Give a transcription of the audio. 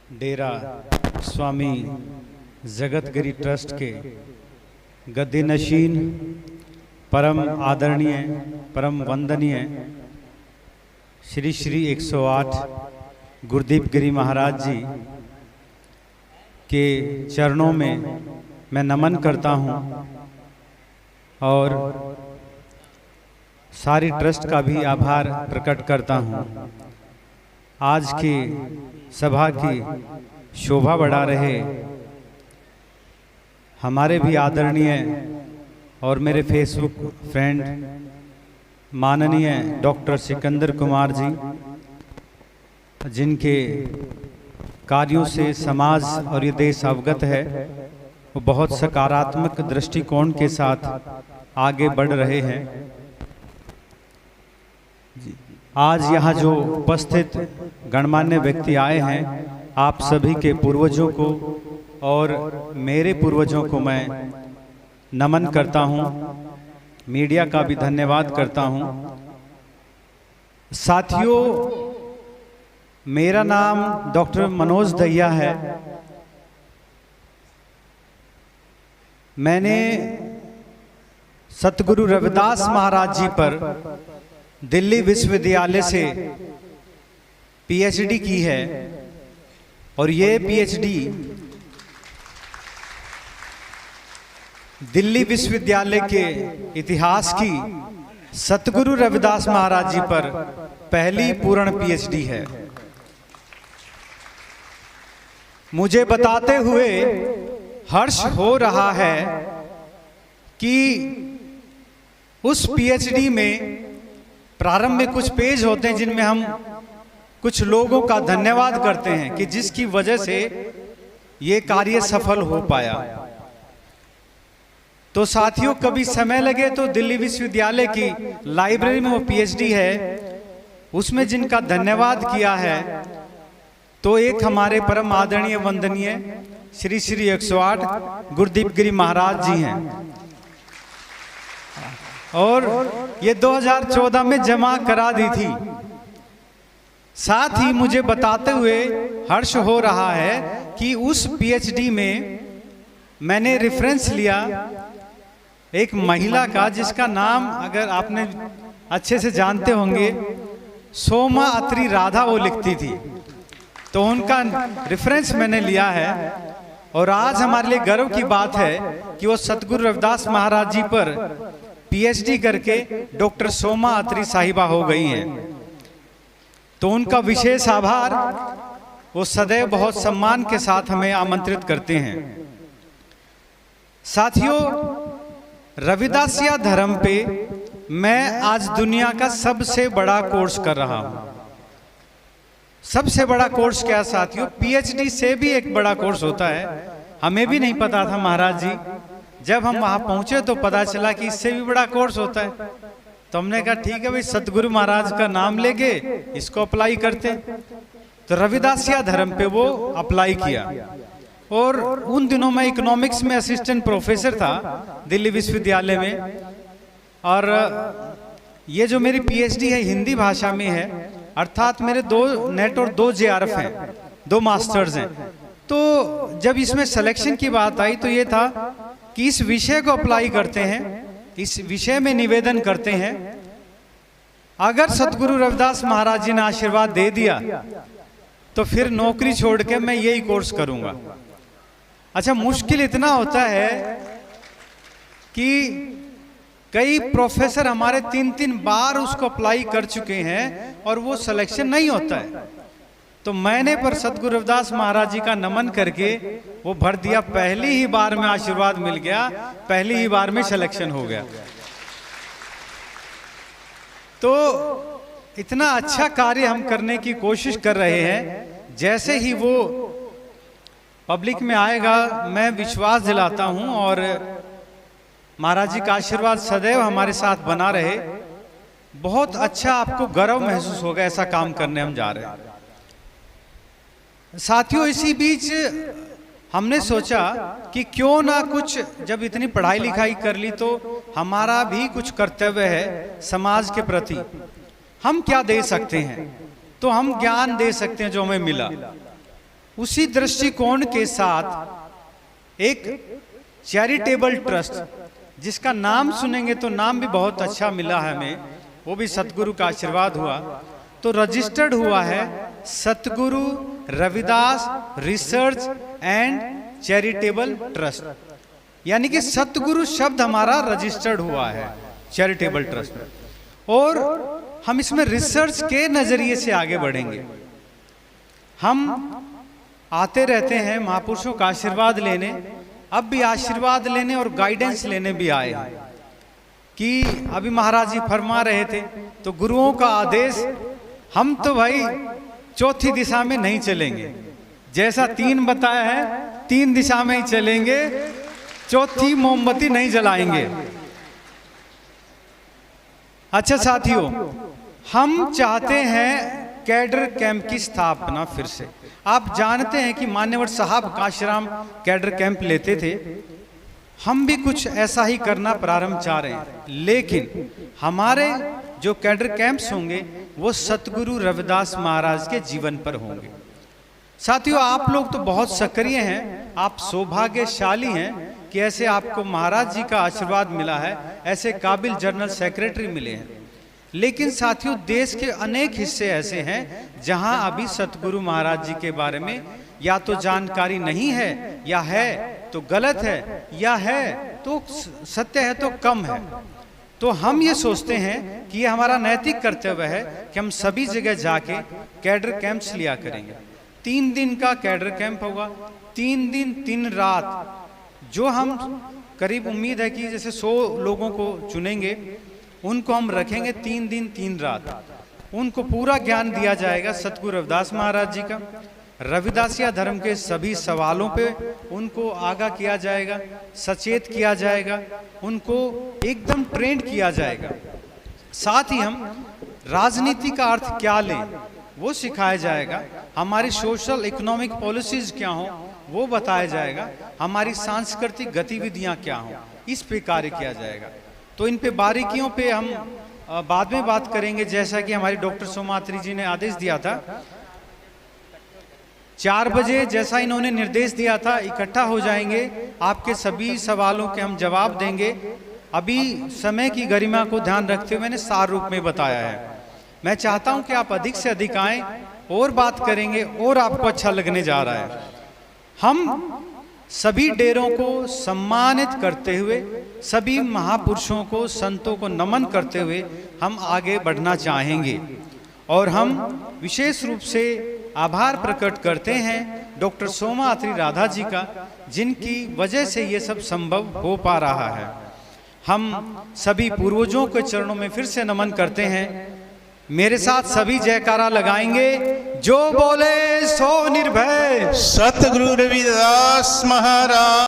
डेरा स्वामी Jagathgiri trust के गद्दी नशीन परम आदरणीय परम वंदनीय श्री श्री 108 गुरुदीप गिरी महाराज जी के चरणों में मैं नमन करता हूँ और सारी ट्रस्ट का भी आभार प्रकट करता हूँ। आज की सभा की शोभा बढ़ा रहे हमारे भी आदरणीय और मेरे फेसबुक फ्रेंड माननीय डॉक्टर सिकंदर कुमार जी, जिनके कार्यों से समाज और ये देश अवगत है, वो बहुत सकारात्मक दृष्टिकोण के साथ आगे बढ़ रहे हैं। आज यहाँ जो उपस्थित गणमान्य व्यक्ति आए हैं, आप सभी के पूर्वजों को और मेरे पूर्वजों को मैं नमन करता हूँ, मीडिया का भी धन्यवाद करता हूँ। साथियों, मेरा नाम डॉक्टर मनोज दहिया है। मैंने सतगुरु रविदास महाराज जी पर दिल्ली विश्वविद्यालय से पीएचडी की है और ये पीएचडी दिल्ली विश्वविद्यालय के इतिहास की सतगुरु रविदास महाराज जी पर पहली पूर्ण पीएचडी है। मुझे बताते हुए हर्ष हो रहा है कि उस पीएचडी में प्रारंभ में कुछ पेज होते हैं जिनमें हम कुछ लोगों का धन्यवाद करते हैं कि जिसकी वजह से ये कार्य सफल हो पाया। तो साथियों, कभी समय लगे तो दिल्ली विश्वविद्यालय की लाइब्रेरी में वो पीएचडी है, उसमें जिनका धन्यवाद किया है, तो एक हमारे परम आदरणीय वंदनीय श्री श्री 108 गुरुदीप गिरी महाराज जी हैं और ये 2014 में जमा करा दी थी। साथ ही मुझे बताते हुए हर्ष हो रहा है कि उस पीएचडी में मैंने रेफरेंस लिया एक महिला का, जिसका नाम अगर आपने अच्छे से जानते होंगे, सोमा अत्री राधा वो लिखती थी, तो उनका रेफरेंस मैंने लिया है। और आज हमारे लिए गर्व की बात है कि वो सतगुरु रविदास महाराज जी पर पीएचडी करके डॉक्टर सोमा अत्री साहिबा हो गई हैं। तो उनका विशेष आभार, वो सदैव बहुत सम्मान के साथ हमें आमंत्रित करते हैं। साथियों, रविदासिया धर्म पे मैं आज दुनिया का सबसे बड़ा कोर्स कर रहा हूं। सबसे बड़ा कोर्स क्या साथियों? पीएचडी से भी एक बड़ा कोर्स होता है। हमें भी नहीं पता था महाराज जी, जब हम वहां पहुंचे तो पता चला कि इससे भी बड़ा कोर्स होता है। तो हमने कहा ठीक है भाई, सतगुरु महाराज का नाम लेके इसको अप्लाई करते। तो रविदासिया धर्म पे वो अप्लाई किया और उन दिनों मैं इकोनॉमिक्स में असिस्टेंट प्रोफेसर था दिल्ली विश्वविद्यालय में। और ये जो मेरी पीएचडी है हिंदी भाषा में है, अर्थात मेरे 2 नेट और 2 जेआरएफ हैं, 2 मास्टर्स हैं। तो जब इसमें सिलेक्शन की बात आई तो ये था कि इस विषय को अप्लाई करते हैं, इस विषय में निवेदन करते हैं। अगर सतगुरु रविदास महाराज जी ने आशीर्वाद दे दिया तो फिर नौकरी छोड़ के मैं यही कोर्स करूंगा। अच्छा, मुश्किल इतना होता है कि कई प्रोफेसर हमारे 3-3 बार उसको अप्लाई कर चुके हैं और वो सिलेक्शन नहीं होता है। तो मैंने पर सतगुरु रविदास महाराज जी का नमन करके वो भर दिया। पहली ही बार में आशीर्वाद मिल गया, पहली ही बार में सिलेक्शन हो गया। तो इतना अच्छा कार्य हम करने की कोशिश कर रहे हैं। जैसे ही वो पब्लिक में आएगा, मैं विश्वास दिलाता हूं और महाराज जी का आशीर्वाद सदैव हमारे साथ बना रहे। बहुत अच्छा आपको गर्व महसूस होगा, ऐसा काम करने हम जा रहे हैं। साथियों, इसी बीच हमने सोचा कि क्यों ना कुछ, जब इतनी पढ़ाई लिखाई कर ली तो हमारा भी कुछ कर्तव्य है समाज के प्रति। हम क्या दे सकते हैं? तो हम ज्ञान दे सकते हैं जो हमें मिला। उसी दृष्टिकोण के साथ एक चैरिटेबल ट्रस्ट, जिसका नाम सुनेंगे तो नाम भी बहुत अच्छा मिला है हमें, वो भी सतगुरु का आशीर्वाद हुआ, तो रजिस्टर्ड हुआ है सतगुरु Ravidas research and charitable trust, यानी कि सतगुरु शब्द हमारा रजिस्टर्ड हुआ है चैरिटेबल ट्रस्ट में। और हम इसमें रिसर्च के नजरिए से आगे बढ़ेंगे। हम आते रहते हैं महापुरुषों का आशीर्वाद लेने, अब भी आशीर्वाद लेने और गाइडेंस लेने भी आए कि अभी महाराज जी फरमा रहे थे तो गुरुओं का आदेश, हम तो भाई चौथी दिशा में नहीं चलेंगे, जैसा 3 बताया है 3 दिशा में ही चलेंगे, चौथी मोमबत्ती नहीं जलाएंगे। अच्छा साथियों, हम चाहते हैं कैडर कैंप की स्थापना फिर से। आप जानते हैं कि मान्यवर साहब काशीराम कैडर कैंप लेते थे, हम भी कुछ ऐसा ही करना प्रारंभ चाह रहे हैं, लेकिन हमारे जो कैडर कैंप्स होंगे वो सतगुरु रविदास महाराज के जीवन पर होंगे। साथियों, आप लोग तो बहुत सक्रिय हैं, आप सौभाग्यशाली हैं कि ऐसे आपको महाराज जी का आशीर्वाद मिला है, ऐसे काबिल जनरल सेक्रेटरी मिले हैं। लेकिन साथियों, देश के अनेक हिस्से ऐसे हैं जहां अभी सतगुरु महाराज जी के बारे में या तो जानकारी नहीं है, या है तो गलत है, या है तो सत्य है तो कम है। तो हम ये सोचते हैं कि ये हमारा नैतिक कर्तव्य है कि हम सभी जगह जाके कैडर कैंप्स लिया करेंगे। 3 दिन का कैडर कैंप होगा, 3 दिन 3 रात, जो हम करीब उम्मीद है कि जैसे 100 लोगों को चुनेंगे, उनको हम रखेंगे 3 दिन 3 रात। उनको पूरा ज्ञान दिया जाएगा सतगुरु रविदास महाराज जी का, रविदासिया धर्म के सभी सवालों पे उनको आगाह किया जाएगा, सचेत किया जाएगा, उनको एकदम ट्रेंड किया जाएगा। साथ ही हम राजनीति का अर्थ क्या लें वो सिखाया जाएगा, हमारी सोशल इकोनॉमिक पॉलिसीज क्या हो वो बताया जाएगा, हमारी सांस्कृतिक गतिविधियां क्या हो इस पे कार्य किया जाएगा। तो इन पे बारीकियों पे हम बाद में बात करेंगे। जैसा कि हमारी डॉक्टर सोमात्री जी ने आदेश दिया था, 4 बजे जैसा इन्होंने निर्देश दिया था, इकट्ठा हो जाएंगे, आपके सभी सवालों के हम जवाब देंगे। अभी समय की गरिमा को ध्यान रखते हुए मैंने सार रूप में बताया है। मैं चाहता हूं कि आप अधिक से अधिक आएं और बात करेंगे और आपको अच्छा लगने जा रहा है। हम सभी डेरों को सम्मानित करते हुए, सभी महापुरुषों को, संतों को नमन करते हुए हम आगे बढ़ना चाहेंगे। और हम विशेष रूप से आभार प्रकट करते हैं डॉक्टर सोमात्री राधा जी का, जिनकी वजह से ये सब संभव हो पा रहा है। हम सभी पूर्वजों के चरणों में फिर से नमन करते हैं। मेरे साथ सभी जयकारा लगाएंगे, जो बोले सो निर्भय सतगुरु रविदास महाराज।